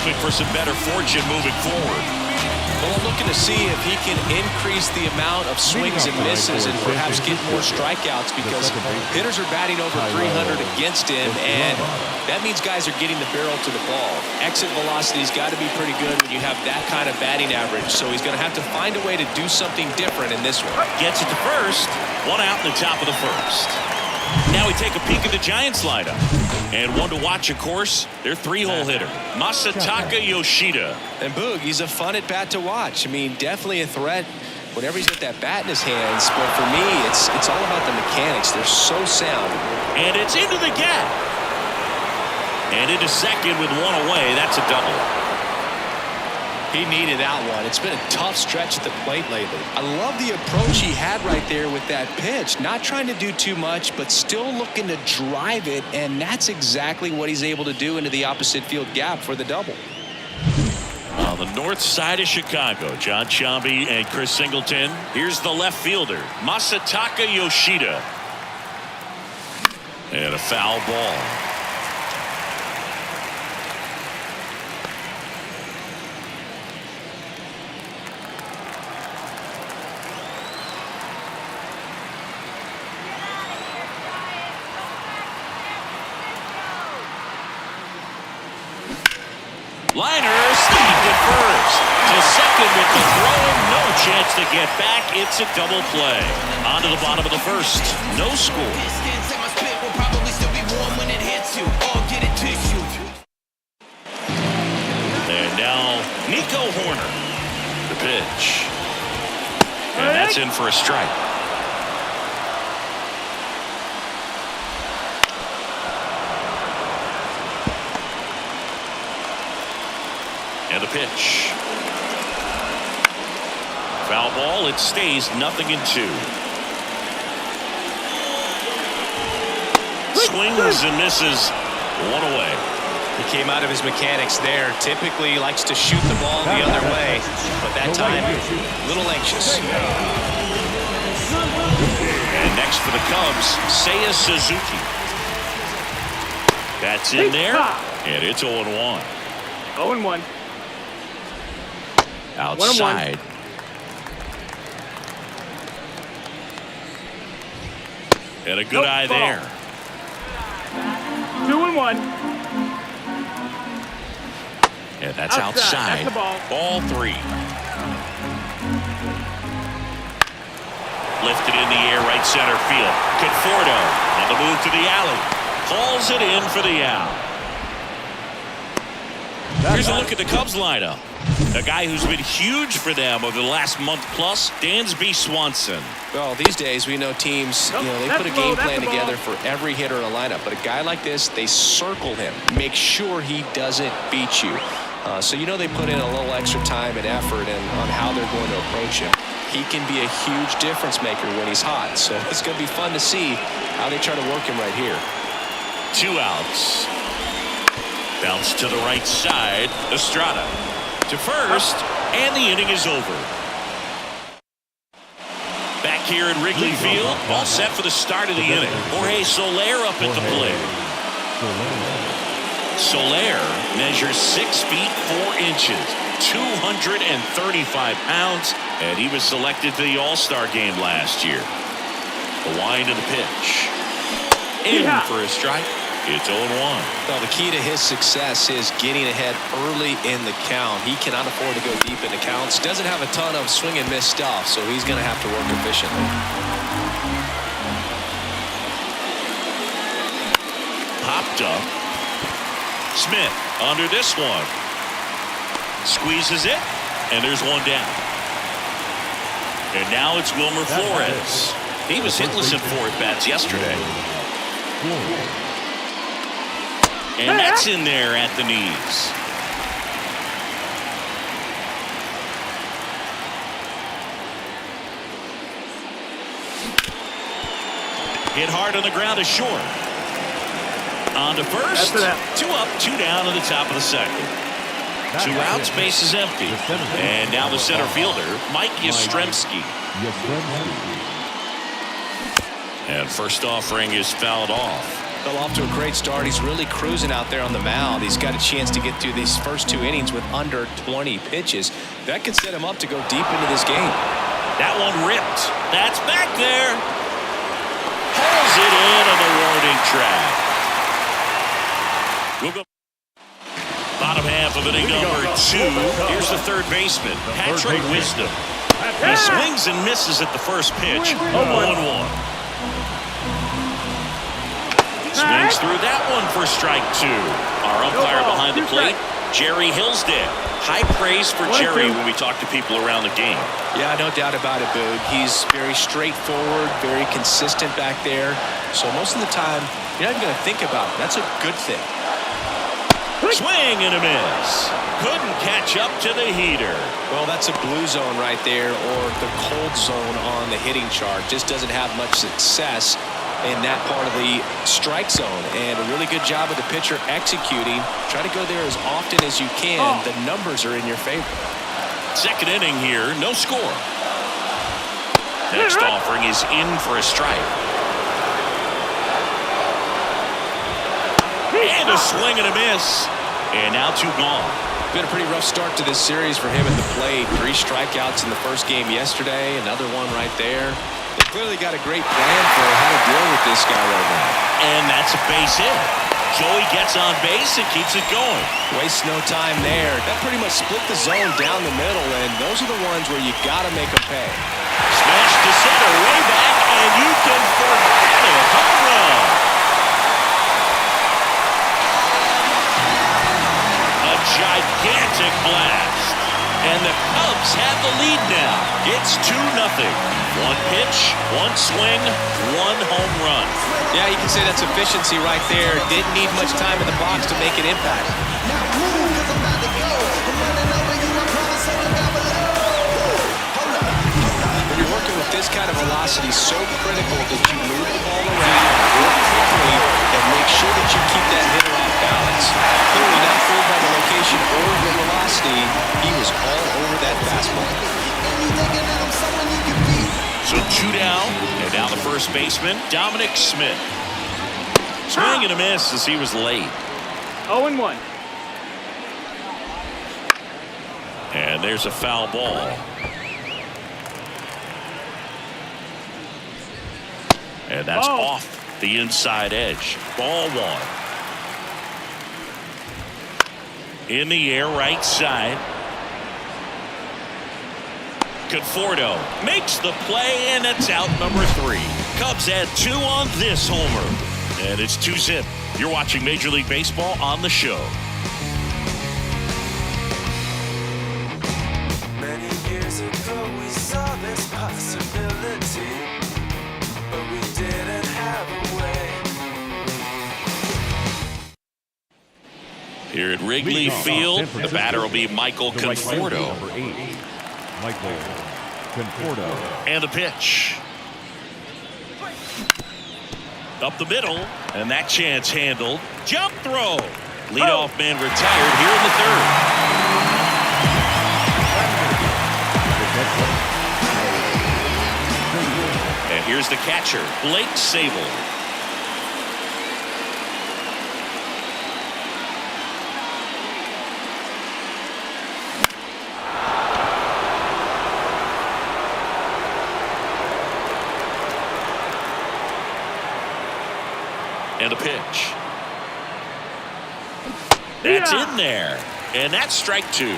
hoping for some better fortune moving forward. Well, I'm looking to see if he can increase the amount of swings and misses and perhaps get more strikeouts, because hitters are batting over 300 against him, and that means guys are getting the barrel to the ball. Exit velocity's got to be pretty good when you have that kind of batting average, so he's going to have to find a way to do something different in this one. Gets it to first. One out in the top of the first. Now we take a peek at the Giants lineup. And one to watch, of course, their three-hole hitter, Masataka Yoshida. And Boog, he's a fun at bat to watch. I mean, definitely a threat whenever he's got that bat in his hands. But for me, it's all about the mechanics. They're so sound. And it's into the gap. And into second with one away. That's a double. He needed that one. It's been a tough stretch at the plate lately. I love the approach he had right there with that pitch. Not trying to do too much, but still looking to drive it, and that's exactly what he's able to do into the opposite field gap for the double. On the north side of Chicago, John Chambi and Chris Singleton. Here's the left fielder, Masataka Yoshida. And a foul ball. Liner stopped at first. To second with the throw. No chance to get back. It's a double play. On to the bottom of the first. No score. And now Nico Horner. The pitch. And that's in for a strike. And the pitch. Foul ball. It stays 0-2. Swings and misses. One away. He came out of his mechanics there. Typically he likes to shoot the ball the other way, but that time a little anxious. And next for the Cubs, Seiya Suzuki. That's in there, and it's 0-1. 0-1. Outside. And a good eye there. 2-1. And that's outside. That's the ball. Ball 3. Lifted in the air, right center field. Conforto on the move to the alley. Calls it in for the out. Here's a look at the Cubs lineup. A guy who's been huge for them over the last month plus, Dansby Swanson. Well, these days we know teams, they put a game plan together for every hitter in a lineup. But a guy like this, they circle him, make sure he doesn't beat you. So they put in a little extra time and effort on how they're going to approach him. He can be a huge difference maker when he's hot. So it's going to be fun to see how they try to work him right here. 2 outs. Bounce to the right side. Estrada to first, and the inning is over. Back here at Wrigley Field, all set for the start of the inning. Jorge Soler up at the plate. Soler measures 6 feet 4 inches, 235 pounds, and he was selected to the All-Star game last year. The wind of the pitch. In for a strike. It's 0-1. Well, the key to his success is getting ahead early in the count. He cannot afford to go deep into counts. Doesn't have a ton of swing and miss stuff, so he's going to have to work efficiently. Popped up. Smith under this one. Squeezes it, and there's one down. And now it's Wilmer Flores. He was hitless in 4 at-bats yesterday. And that's in there at the knees. Hit hard on the ground to short. On to first. 2 up, 2 down in the top of the second. 2 outs, base is empty. And now the center fielder, Mike Yastrzemski. And first offering is fouled off. Well, off to a great start. He's really cruising out there on the mound. He's got a chance to get through these first 2 innings with under 20 pitches. That could set him up to go deep into this game. That one ripped. That's back there. Pulls it in on the warning track. We'll go. Bottom half of inning number 2. Here's the third baseman, Patrick Wisdom. He swings and misses at the first pitch. 0-1. Swings through that one for strike 2. Our umpire behind the plate, Jerry Hillsdale. High praise for Jerry when we talk to people around the game. Yeah, no doubt about it, Boog. He's very straightforward, very consistent back there. So most of the time, you're not even going to think about it. That's a good thing. Swing and a miss. Couldn't catch up to the heater. Well, that's a blue zone right there, or the cold zone on the hitting chart. Just doesn't have much success in that part of the strike zone. And a really good job of the pitcher executing. Try to go there as often as you can. The numbers are in your favor. Second inning here, no score. Next offering is in for a strike. And a swing and a miss. And now 2 gone. Been a pretty rough start to this series for him at the plate. 3 strikeouts in the first game yesterday. Another one right there. They clearly got a great plan for how to deal with this guy right now. And that's a base hit. Joey gets on base and keeps it going. Wastes no time there. That pretty much split the zone down the middle, and those are the ones where you got to make them pay. Smash to center, way back, and you can forget it. Home run. A gigantic blast. And the Cubs have the lead now. It's 2-0. 1 pitch, 1 swing, 1 home run. Yeah, you can say that's efficiency right there. Didn't need much time in the box to make an impact. When you're working with this kind of velocity, so critical that you move the ball around, work quickly, and make sure that you keep that hitter off balance. Clearly not fooled by the location or the velocity. He was all over that fastball. So 2 down, and now the first baseman, Dominic Smith. Swing and a miss as he was late. 0-1. And there's a foul ball. And that's off the inside edge. Ball 1. In the air, right side. Conforto makes the play, and it's out number 3. Cubs add 2 on this homer. And it's 2-0. You're watching Major League Baseball on the show. Many years ago we saw this possibility, but we didn't have a way. Here at Wrigley Field, the batter will be Michael Conforto. Michael Conforto. And the pitch. Up the middle, and that chance handled. Jump throw. Leadoff man retired here in the 3rd. And here's the catcher, Blake Sable. And a pitch. That's in there. And that's strike 2.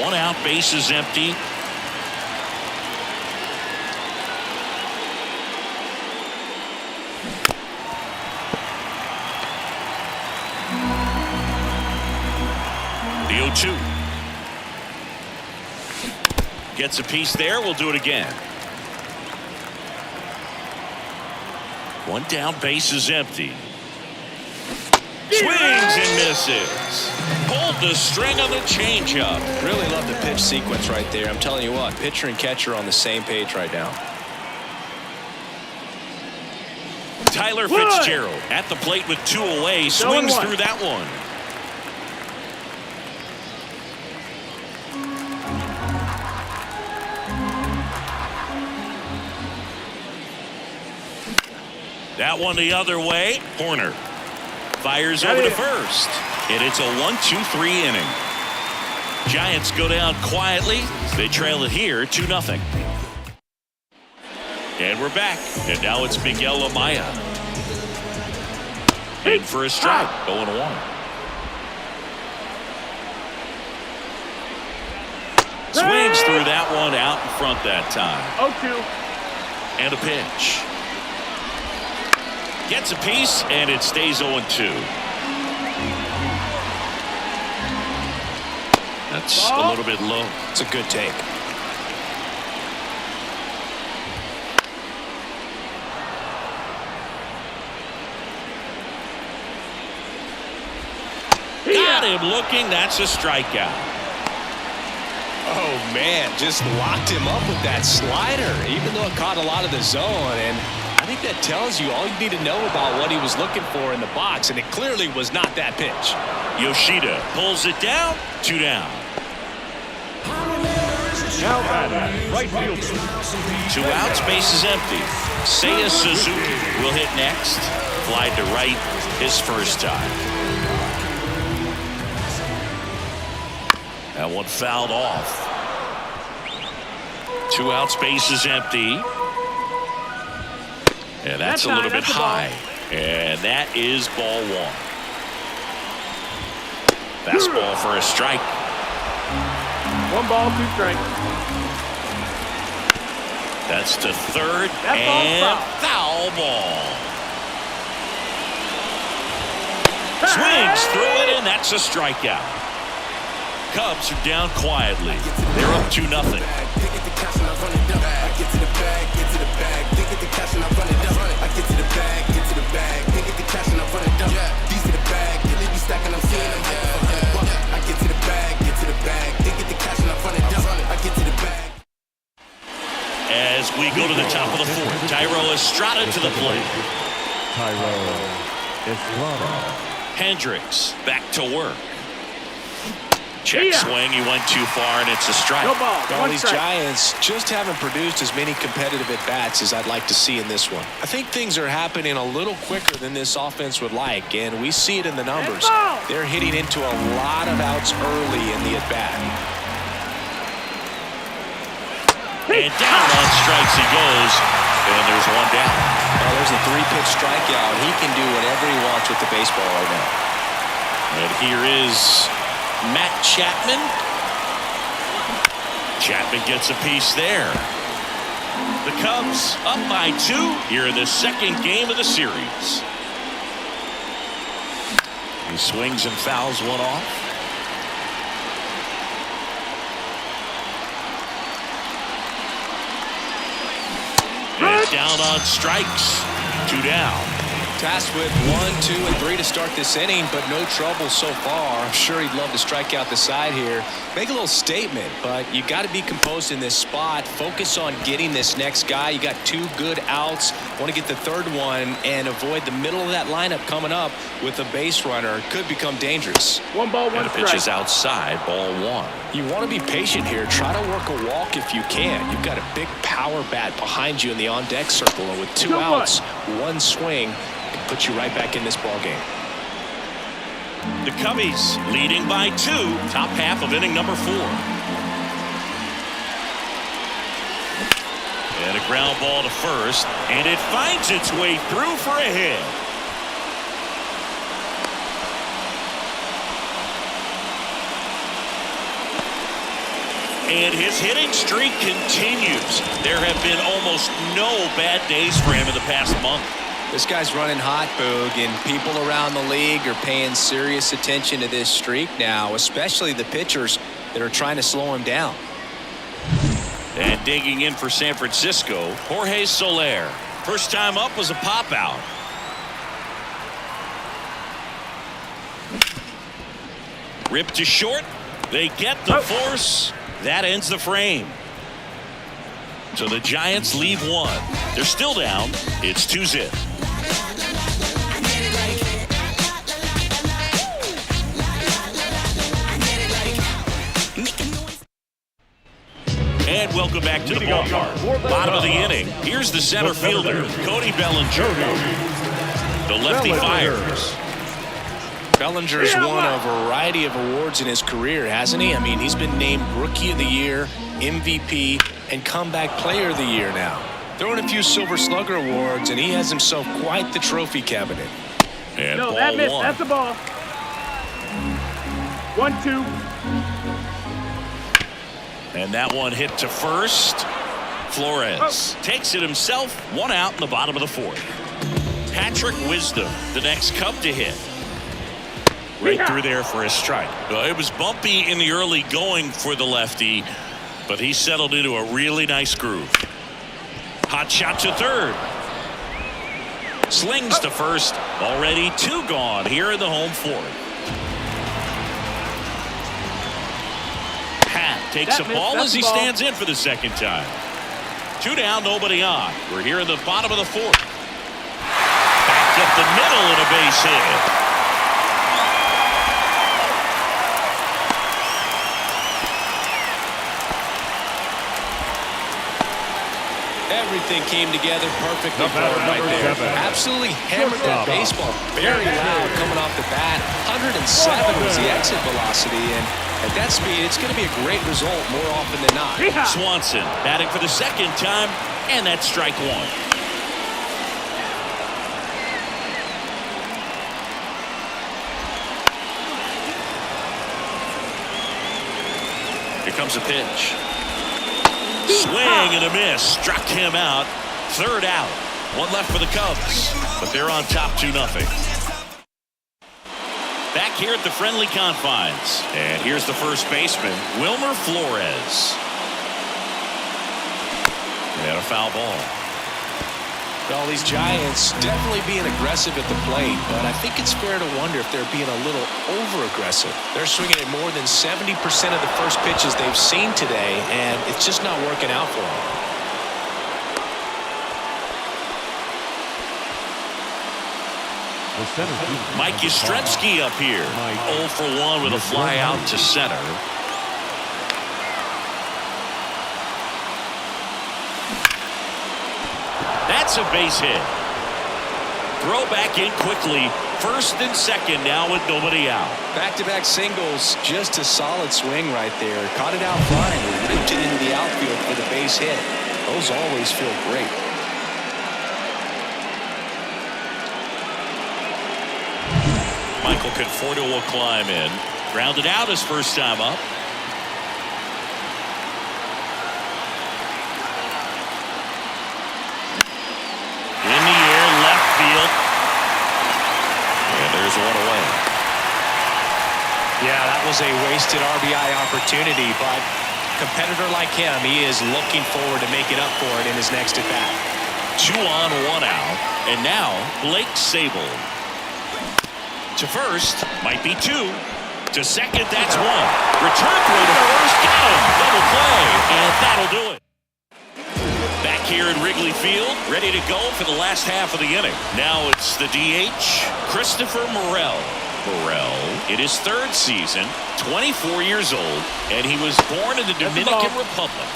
1 out, base is empty. The 0-2. Gets a piece there. We'll do it again. 1 down, base is empty. Swings and misses. Pulled the string on the changeup. Really love the pitch sequence right there. I'm telling you what, pitcher and catcher on the same page right now. Tyler Fitzgerald at the plate with 2 away. Swings through that one. That one the other way. Corner. Fires over to first. And it's a 1-2-3 inning. Giants go down quietly. They trail it here 2-0. And we're back. And now it's Miguel Amaya. In for a strike. 0-1. Swings through that one out in front that time. 0-2. And a pitch. Gets a piece, and it stays 0-2. That's a little bit low. It's a good take. Got him looking. That's a strikeout. Oh, man, just locked him up with that slider, even though it caught a lot of the zone. And I think that tells you all you need to know about what he was looking for in the box, and it clearly was not that pitch. Yoshida pulls it down. 2 down. Now batting, right fielder. 2 outs, base is empty. Seiya Suzuki will hit next. Fly to right his first time. That one fouled off. 2 outs, base is empty. And that's a little bit high. And that is ball 1. Fastball for a strike. 1 ball, 2 strikes. That's to third. That ball's and foul ball. Swings through it, and that's a strikeout. Cubs are down quietly. They're up 2-0. As we go to the top of the 4th, Thairo Estrada to the plate. Thairo Estrada. Hendricks back to work. Check swing. He went too far, and it's a strike. No ball. Well, these Giants just haven't produced as many competitive at-bats as I'd like to see in this one. I think things are happening a little quicker than this offense would like, and we see it in the numbers. They're hitting into a lot of outs early in the at-bat. And down on strikes he goes, and there's 1 down. Well, there's a 3-pitch strikeout. He can do whatever he wants with the baseball right now. And here is Matt Chapman. Chapman gets a piece there. The Cubs up by 2 here in the 2nd game of the series. He swings and fouls one off. And down on strikes. 2 down. Tasked with 1, 2, and 3 to start this inning, but no trouble so far. I'm sure he'd love to strike out the side here. Make a little statement, but you got to be composed in this spot. Focus on getting this next guy. You got 2 good outs. Want to get the 3rd one and avoid the middle of that lineup coming up with a base runner. Could become dangerous. 1 ball, 1 And the strike. pitch is outside, ball 1. You want to be patient here. Try to work a walk if you can. You've got a big power bat behind you in the on-deck circle, and with 2 outs, 1 swing, it puts you right back in this ball game. The Cubbies leading by 2, top half of inning number 4. And a ground ball to first, and it finds its way through for a hit. And his hitting streak continues. There have been almost no bad days for him in the past month. This guy's running hot, Boog, and people around the league are paying serious attention to this streak now, especially the pitchers that are trying to slow him down. And digging in for San Francisco, Jorge Soler. First time up was a pop out. Ripped to short. They get the force. That ends the frame. So the Giants leave 1. They're still down. It's 2-0. And welcome back to the ballpark. Bottom of the inning. Here's the center fielder, Cody Bellinger. The lefty fires. Bellinger's won a variety of awards in his career, hasn't he? I mean, he's been named Rookie of the Year, MVP, and Comeback Player of the Year now. Throwing a few Silver Slugger awards, and he has himself quite the trophy cabinet. And No, ball that missed. one. That's the ball. 1-2. And that one hit to first. Flores takes it himself. One out in the bottom of the fourth. Patrick Wisdom, the next Cub to hit. Right through there for a strike. Well, it was bumpy in the early going for the lefty, but he settled into a really nice groove. Hot shot to third. Slings to first. Already 2 gone here in the home fourth. Pat takes a ball as he stands in for the second time. 2 down, nobody on. We're here in the bottom of the fourth. Back up the middle and a base hit. Everything came together perfectly for batter, him right number there. 7. Absolutely hammered that baseball. Very loud coming off the bat. 107 was the exit velocity, and at that speed, it's going to be a great result more often than not. Swanson batting for the second time, and that's strike 1. Here comes a pitch. Swing and a miss. Struck him out. 3rd out. 1 left for the Cubs, but they're on top 2-0. Back here at the friendly confines. And here's the first baseman, Wilmer Flores. And a foul ball. Well, these Giants definitely being aggressive at the plate, but I think it's fair to wonder if they're being a little over-aggressive. They're swinging at more than 70% of the first pitches they've seen today, and it's just not working out for them. Mike Yastrzemski up here. 0 for 1 with a fly out to center. That's a base hit. Throw back in quickly. First and second now with nobody out. Back-to-back singles, just a solid swing right there. Caught it out front and ripped it into the outfield for the base hit. Those always feel great. Michael Conforto will climb in. Grounded out his first time up. In the air, left field. And there's one away. Yeah, that was a wasted RBI opportunity, but a competitor like him, he is looking forward to making up for it in his next at-bat. 2 on, 1 out. And now, Blake Sable. To first, might be 2. To second, that's 1. Return throw to first, got him. Double play, and that'll do it. Back here in Wrigley Field, ready to go for the last half of the inning. Now it's the DH, Christopher Morel. Morel, in his 3rd season, 24 years old, and he was born in the Dominican Republic.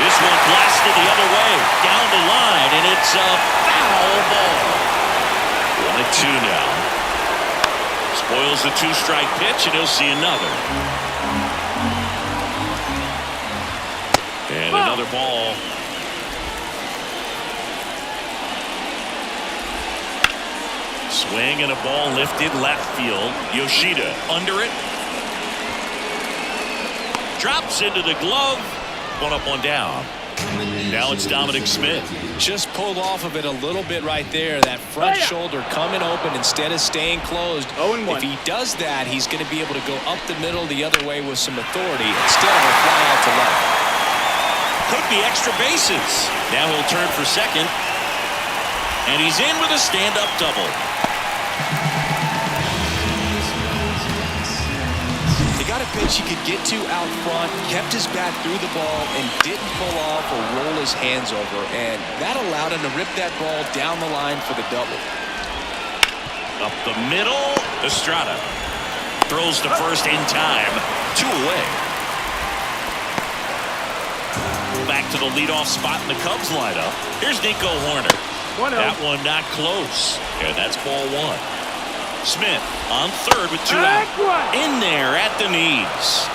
This one blasted the other way, down the line, and it's a foul ball. 1-2 now. Spoils the 2-strike pitch, and he'll see another. And another ball. Swing and a ball lifted left field. Yoshida under it. Drops into the glove. 1 up, 1 down. Now it's Dominic Smith. Just pulled off of it a little bit right there. That front shoulder coming open instead of staying closed. 0-1. If he does that, he's going to be able to go up the middle the other way with some authority instead of a fly out to left. Could be extra bases. Now he'll turn for second. And he's in with a stand-up double. He got a pitch he could get to out front, kept his bat through the ball, and didn't pull off or roll his hands over. And that allowed him to rip that ball down the line for the double. Up the middle, Estrada throws to first in time. 2 away. back to the leadoff spot in the Cubs lineup. Here's Nico Horner. That one not close. And that's ball one. Smith on third with two out. In there at the knees.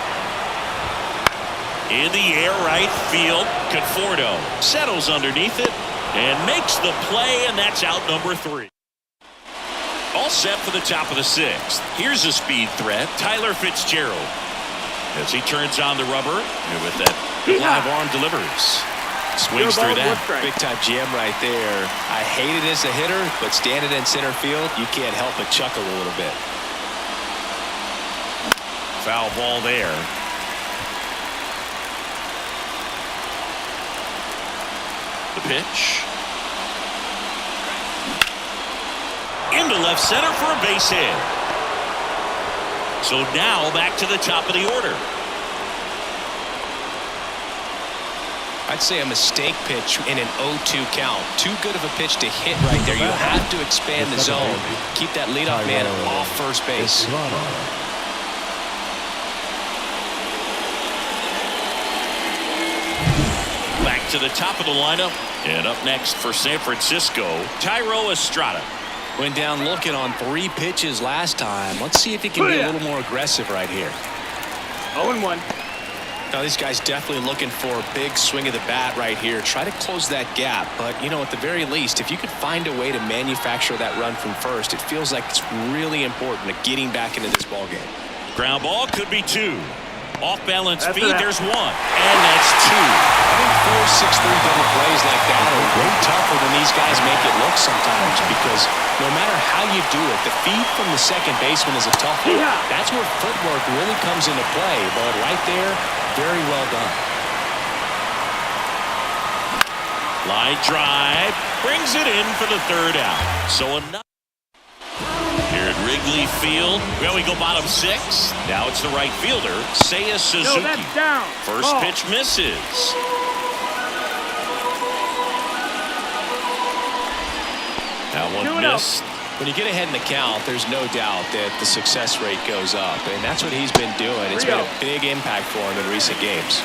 In the air right field. Conforto settles underneath it and makes the play, and that's out number 3. All set for the top of the 6th. Here's a speed threat, Tyler Fitzgerald. As he turns on the rubber, and with that good live arm delivers. Swings through that. Big time jam right there. I hate it as a hitter, but standing in center field, you can't help but chuckle a little bit. Foul ball there. The pitch. Into left center for a base hit. So now back to the top of the order. I'd say a mistake pitch in an 0-2 count. Too good of a pitch to hit right there. You have to expand the zone. Keep that leadoff man off first base. Back to the top of the lineup. And up next for San Francisco, Thairo Estrada. Went down looking on 3 pitches last time. Let's see if he can be a little more aggressive right here. 0-1. Now these guys definitely looking for a big swing of the bat right here. Try to close that gap. But, you know, at the very least, if you could find a way to manufacture that run from first, it feels like it's really important to getting back into this ballgame. Ground ball could be 2. Off balance feed, there's 1. And that's 2. I think 4, 6, 3 double plays like that are way tougher than these guys make it look sometimes, because no matter how you do it, the feed from the second baseman is a tough one. That's where footwork really comes into play. But right there, very well done. Line drive brings it in for the 3rd out. So another. Here at Wrigley Field, well, we go bottom 6. Now it's the right fielder, Seiya Suzuki. That's down. First pitch misses. That one missed. When you get ahead in the count, there's no doubt that the success rate goes up, and that's what he's been doing. It's been a big impact for him in recent games.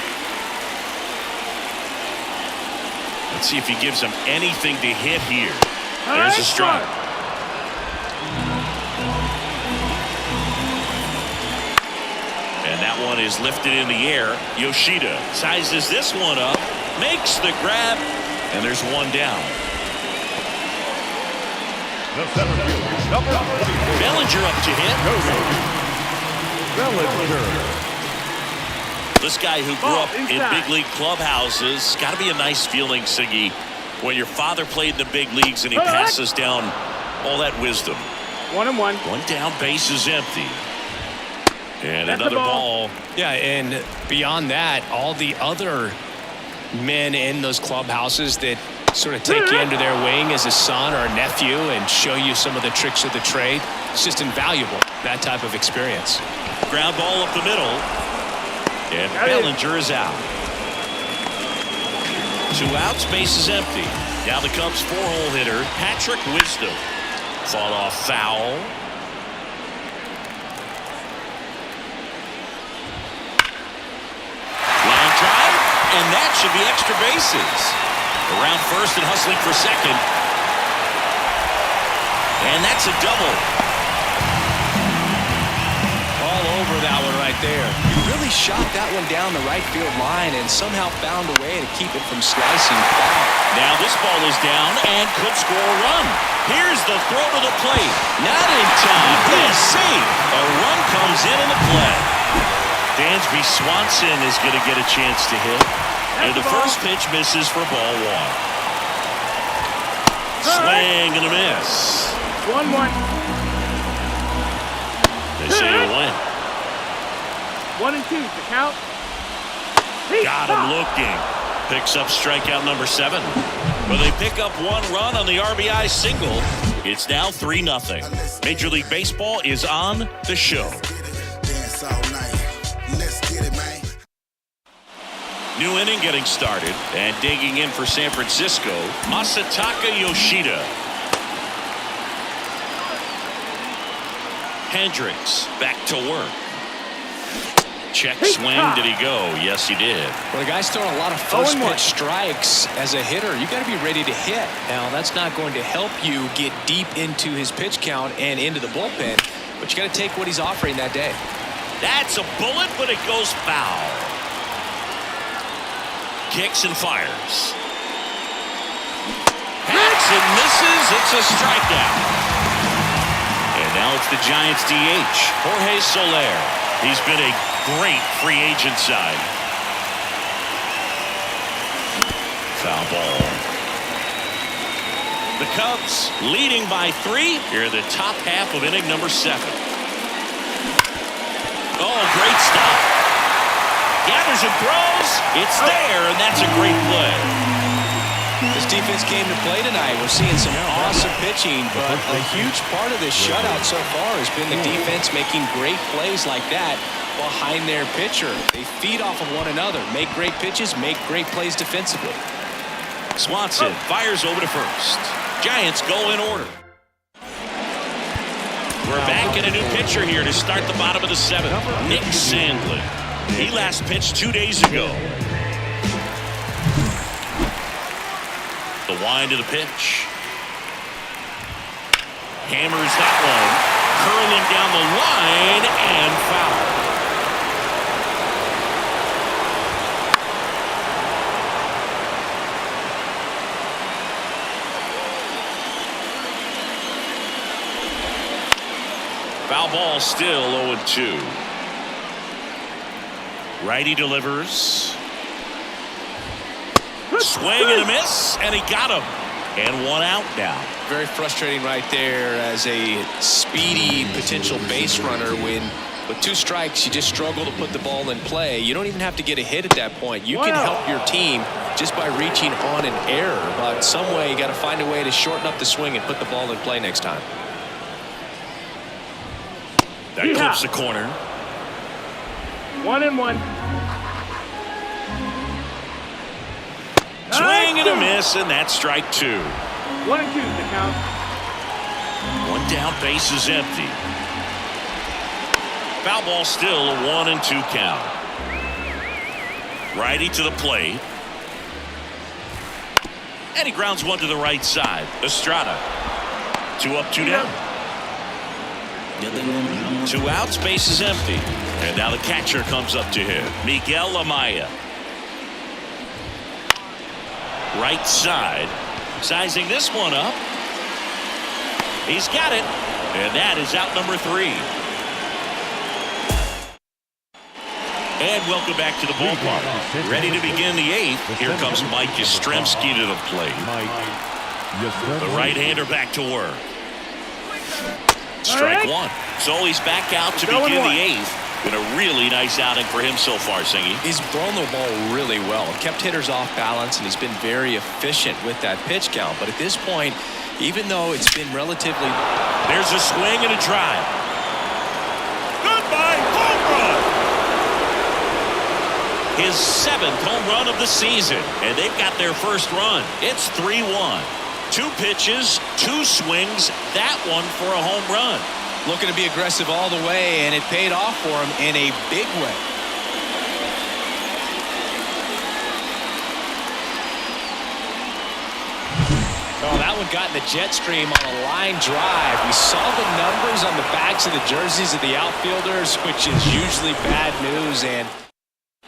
Let's see if he gives him anything to hit here. There's a strike. And that one is lifted in the air. Yoshida sizes this one up, makes the grab, and there's one down. The center fielder, number 44. Bellinger up to hit. Bellinger. This guy who grew up in big league clubhouses, got to be a nice feeling, Siggy, when your father played in the big leagues and he passes down all that wisdom. 1-1. One down, base is empty. And another ball. Yeah, and beyond that, all the other men in those clubhouses that sort of take you under their wing as a son or a nephew and show you some of the tricks of the trade. It's just invaluable, that type of experience. Ground ball up the middle. And Bellinger is out. 2 outs, base is empty. Now the Cubs 4-hole hitter, Patrick Wisdom. Fought off foul. Line drive, and that should be extra bases. Around first and hustling for second. And that's a double. All over that one right there. He really shot that one down the right field line and somehow found a way to keep it from slicing foul. Now this ball is down and could score a run. Here's the throw to the plate. Not in time. Yes, safe. A run comes in the play. Dansby Swanson is going to get a chance to hit. And the first pitch misses for ball 1. Swing and a miss. 1-1. They say a win. 1-2. The count. Got him looking. Picks up strikeout number 7. Well, they pick up 1 run on the RBI single. It's now 3-0. Major League Baseball is on the show. Dance all night. Let's get it, man. New inning getting started, and digging in for San Francisco, Masataka Yoshida. Hendricks back to work. Check swing. Did he go? Yes, he did. Well, the guy's throwing a lot of first pitch strikes as a hitter. You got to be ready to hit. Now, that's not going to help you get deep into his pitch count and into the bullpen, but you got to take what he's offering that day. That's a bullet, but it goes foul. Kicks and fires. Hacks and misses. It's a strikeout. And now it's the Giants DH, Jorge Soler. He's been a great free agent side. Foul ball. The Cubs leading by 3 here in the top half of inning number 7. Oh, great stop. Gathers and throws. It's there, and that's a great play. This defense came to play tonight. We're seeing some awesome pitching, but a huge part of this shutout so far has been the defense making great plays like that behind their pitcher. They feed off of one another, make great pitches, make great plays defensively. Swanson fires over to first. Giants go in order. We're back in a new pitcher here to start the bottom of the 7th. Nick Sandlin. He last pitched 2 days ago. The wind of the pitch. Hammers that one. Curling down the line and foul. Foul ball, still 0-2. Righty delivers. Swing and a miss, and he got him. And 1 out now. Very frustrating right there as a speedy potential base runner when with 2 strikes you just struggle to put the ball in play. You don't even have to get a hit at that point. You can help your team just by reaching on an error. But some way you got to find a way to shorten up the swing and put the ball in play next time. That clips the corner. 1-1. Swing and a miss, and that's strike 2. 1-2 the count. 1 down, base is empty. Foul ball, still a 1-2 count. Righty to the plate. And he grounds one to the right side. Estrada. 2 up, 2 down. 2 outs, base is empty. And now the catcher comes up to him. Miguel Amaya. Right side. Sizing this one up. He's got it. And that is out number 3. And welcome back to the ballpark. Ready to begin the 8th. Here comes Mike Yastrzemski to the plate. The right-hander back to work. Strike 1. So he's back out to begin the 8th. Been a really nice outing for him so far, Singy. He's thrown the ball really well. Kept hitters off balance, and he's been very efficient with that pitch count. But at this point, even though it's been relatively... There's a swing and a drive. Goodbye, home run! His 7th home run of the season, and they've got their first run. It's 3-1. 2 pitches, 2 swings, that one for a home run. Looking to be aggressive all the way, and it paid off for him in a big way. Oh, that one got in the jet stream on a line drive. We saw the numbers on the backs of the jerseys of the outfielders, which is usually bad news. And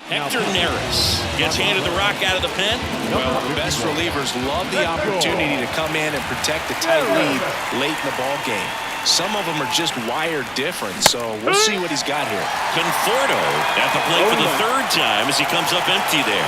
Hector Neris gets handed the rock out of the pen. Well, the best relievers love the opportunity to come in and protect the tight lead late in the ball game. Some of them are just wired different, so we'll see what he's got here. Conforto at the plate for the 3rd time as he comes up empty there.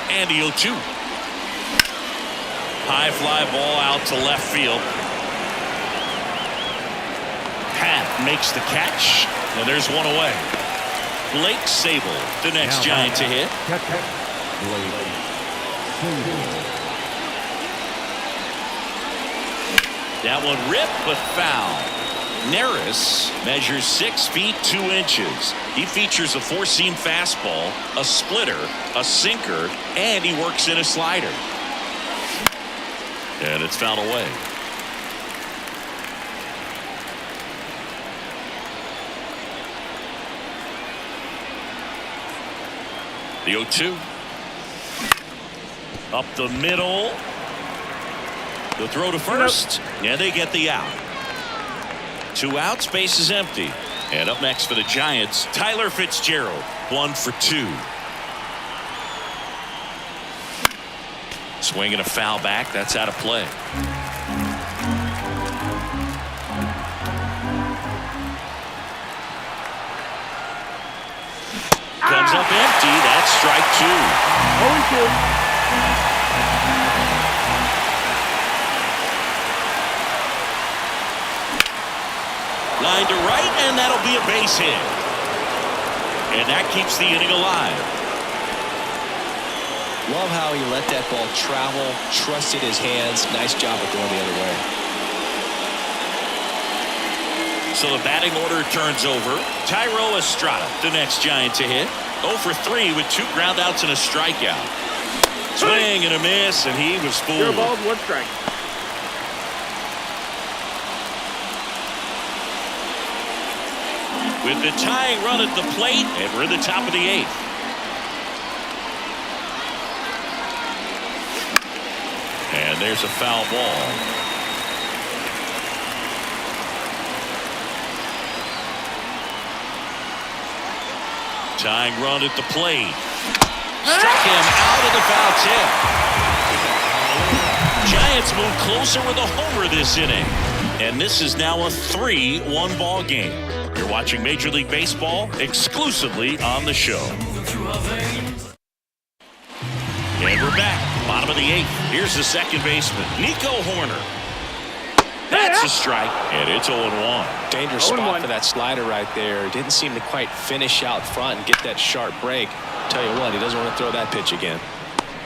And the 0-2. High fly ball out to left field. Pat makes the catch, and there's one away. Blake Sable, the next Giant to hit. That one ripped, but foul. Neris measures 6 feet 2 inches. He features a 4-seam fastball, a splitter, a sinker, and he works in a slider. And it's fouled away. The 0-2. Up the middle. The throw to first, and they get the out. 2 outs, base is empty. And up next for the Giants, Tyler Fitzgerald, 1 for 2. Swinging a foul back, that's out of play. Comes up empty, that's strike 2. 0-2. Line to right, and that'll be a base hit. And that keeps the inning alive. Love how he let that ball travel, trusted his hands. Nice job of going the other way. So the batting order turns over. Tyro Estrada, the next Giant to hit. 0 for 3 with 2 groundouts and a strikeout. Swing and a miss, and he was fooled. 0 balls, 1 strike. With the tying run at the plate, and we're in the top of the 8th. And there's a foul ball. Tying run at the plate. Struck him out of the foul tip. Giants move closer with a homer this inning. And this is now a 3-1 ball game. You're watching Major League Baseball exclusively on the show. And we're back. Bottom of the 8th. Here's the second baseman, Nico Horner. That's a strike, and it's 0-1. Dangerous spot for that slider right there. Didn't seem to quite finish out front and get that sharp break. Tell you what, he doesn't want to throw that pitch again.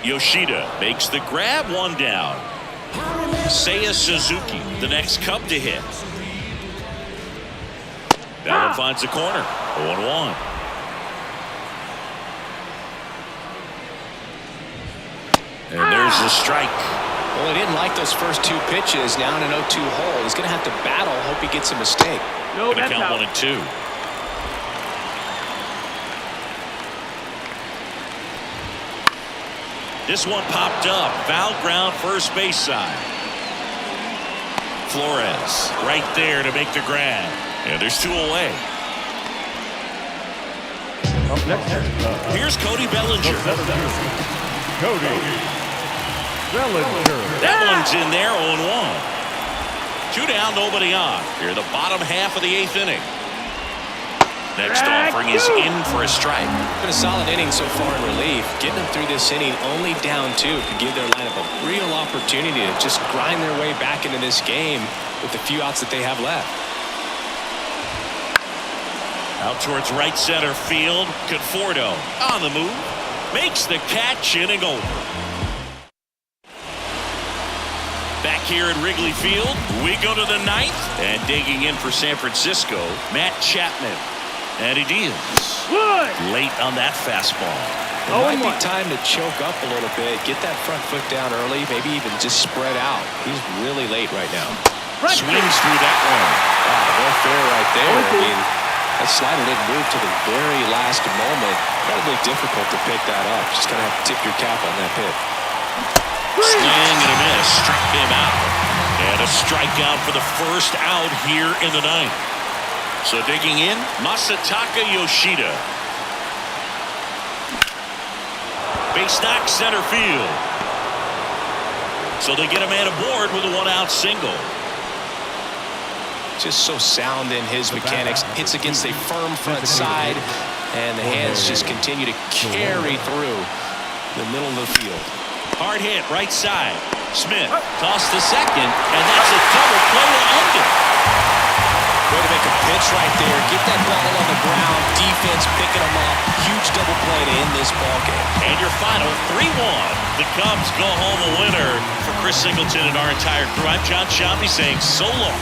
Yoshida makes the grab, 1 down. Seiya Suzuki, the next Cub to hit. That one finds the corner. 0-1. And there's the strike. Well, he didn't like those first 2 pitches. Now in an 0-2 hole. He's going to have to battle. Hope he gets a mistake. No, Gonna that's count out. 1 and 2. This one popped up. Foul ground, first base side. Flores right there to make the grab. And there's 2 away. Up next, Here's Cody Bellinger. Cody Bellinger. That one's in there, 0-1. 2 down, nobody on. Here, the bottom half of the 8th inning. Next offering is in for a strike. Been a solid inning so far in relief. Getting them through this inning only down 2 could give their lineup a real opportunity to just grind their way back into this game with the few outs that they have left. Out towards right center field. Conforto on the move. Makes the catch, inning over. Back here at Wrigley Field, we go to the 9th. And digging in for San Francisco, Matt Chapman. And he deals. Late on that fastball. It might be time to choke up a little bit, get that front foot down early, maybe even just spread out. He's really late right now. Swings through that one. No fair right there. I mean, that slider didn't move to the very last moment. Incredibly difficult to pick that up. Just gonna have to tip your cap on that pitch. Swing and a miss. Struck him out. And a strikeout for the first out here in the 9th. So digging in, Masataka Yoshida. Base knock center field. So they get a man aboard with a 1-out single. Just so sound in his mechanics. Hits against a firm front side, and the hands just continue to carry through the middle of the field. Hard hit, right side. Smith tossed to second, and that's a double play to end it. Way to make a pitch right there. Get that ball on the ground. Defense picking them up. Huge double play to end this ball game. And your final 3-1. The Cubs go home a winner. For Chris Singleton and our entire crew, I'm John Shammy saying so long.